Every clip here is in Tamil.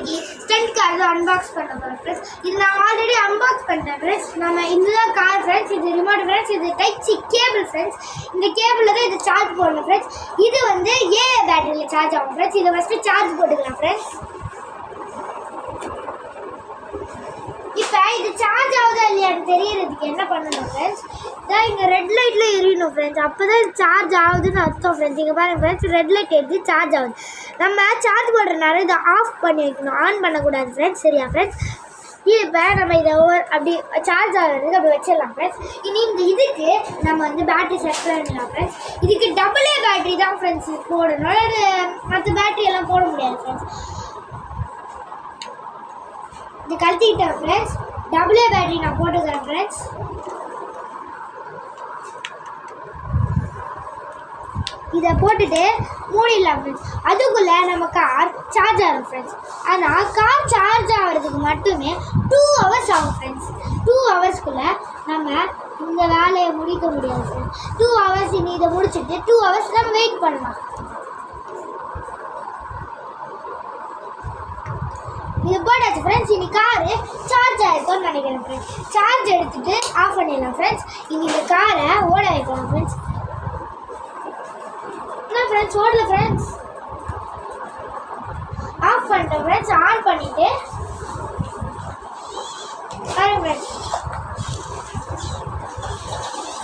இன்னைக்கு ஸ்டண்ட் கார் அன்பாக்ஸ் பண்ண போகிறோம் ஃப்ரெண்ட்ஸ். இது நான் ஆல்ரெடி அன்பாக்ஸ் பண்ணிட்டேன் ஃப்ரெண்ட்ஸ். நம்ம இதுதான் கார் ஃப்ரெண்ட்ஸ். இது ரிமோட் ஃப்ரெண்ட்ஸ். இது டைப் சி கேபிள் ஃப்ரெண்ட்ஸ். இந்த கேபிளில் தான் இது சார்ஜ் போடணும் ஃப்ரெண்ட்ஸ். இது வந்து ஏஏ பேட்டரியில் சார்ஜ் ஆகும் ஃப்ரெண்ட்ஸ். இதை ஃபஸ்ட்டு சார்ஜ் போட்டுக்கலாம் ஃப்ரெண்ட்ஸ். இப்போ இது சார்ஜ் ஆகுதா இல்லையான்னு தெரியறதுக்கு என்ன பண்ணணும் ஃப்ரெண்ட்ஸ், இதான் இங்கே ரெட் லைட்டில் எரியணும் ஃப்ரெண்ட்ஸ். அப்போ தான் இது சார்ஜ் ஆகுதுன்னு அர்த்தம் ஃப்ரெண்ட்ஸ். இங்கே பாருங்கள் ஃப்ரெண்ட்ஸ், ரெட் லைட் எரிஞ்சு சார்ஜ் ஆகுது. நம்ம சார்ஜ் போடுறதுனால இதை ஆஃப் பண்ணி வைக்கணும், ஆன் பண்ணக்கூடாது ஃப்ரெண்ட்ஸ். சரியா ஃப்ரெண்ட்ஸ்? இப்போ நம்ம இதை அப்படி சார்ஜ் ஆகிறதுக்கு அப்படி வச்சிடலாம் ஃப்ரெண்ட்ஸ். இனி இந்த இதுக்கு நம்ம வந்து பேட்டரி செட் பண்ணிடலாம் ஃப்ரெண்ட்ஸ். இதுக்கு டபுள் ஏ பேட்டரி தான் ஃப்ரெண்ட்ஸ் போடணும், அது மற்ற பேட்டரி எல்லாம் போட முடியாது ஃப்ரெண்ட்ஸ். இது கழட்டிக்கிட்டேன் ஃப்ரெண்ட்ஸ். டபுள் ஏ பேட்டரி நான் போட்டுக்கிறேன் ஃப்ரெண்ட்ஸ். இதை போட்டுட்டு மூடிடலாம் ஃப்ரெண்ட்ஸ். அதுக்குள்ளே நம்ம கார் சார்ஜ் ஆகும் ஃப்ரெண்ட்ஸ். ஆனால் கார் சார்ஜ் ஆகிறதுக்கு மட்டுமே 2 hours ஆகும் ஃப்ரெண்ட்ஸ். 2 hours-குள்ளே நம்ம இந்த வேலையை முடிக்க முடியாது ஃப்ரெண்ட்ஸ். 2 hours இனி இதை முடிச்சுட்டு 2 hours நம்ம வெயிட் பண்ணலாம். இது போட்டாச்சு ஃப்ரெண்ட்ஸ். இனி காரு சார்ஜ் ஆகிருக்கும்னு நினைக்கிறேன் ஃப்ரெண்ட்ஸ். சார்ஜ் எடுத்துகிட்டு ஆஃப் பண்ணிடலாம் ஃப்ரெண்ட்ஸ். இனி இந்த காரை ஓட வைக்கலாம் ஃப்ரெண்ட்ஸ். என்ன ஃப்ரெண்ட்ஸ், ஓடல ஃப்ரெண்ட்ஸ். ஆஃப் பண்ணிட்டேன் ஃப்ரெண்ட்ஸ். ஆன் பண்ணிவிட்டு பாருங்க ஃப்ரெண்ட்ஸ்,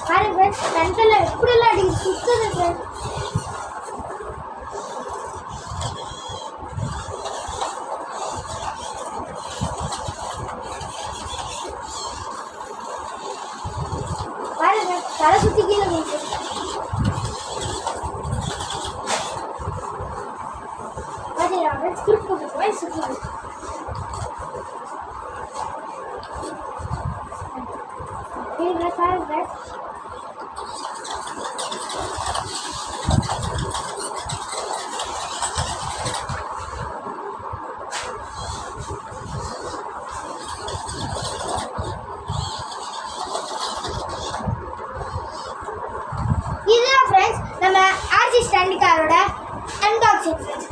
பாருங்க ஃப்ரெண்ட்ஸ், கண்ட்ரோல் எப்படிலாம் அடி சுற்றுது ஃப்ரெண்ட்ஸ். பாருங்க தலை சுற்றி கீழே போயிட்டு பார்த்தீங்கன்னா ஸ்கிரிப்ட் போட்டு சுற்றுது. பாருங்க இதுதான் ஃப்ரெண்ட்ஸ் நம்ம ஆர்சி ஸ்டாண்ட் காரோட அன்பாக்சிங் ஃப்ரெண்ட்ஸ்.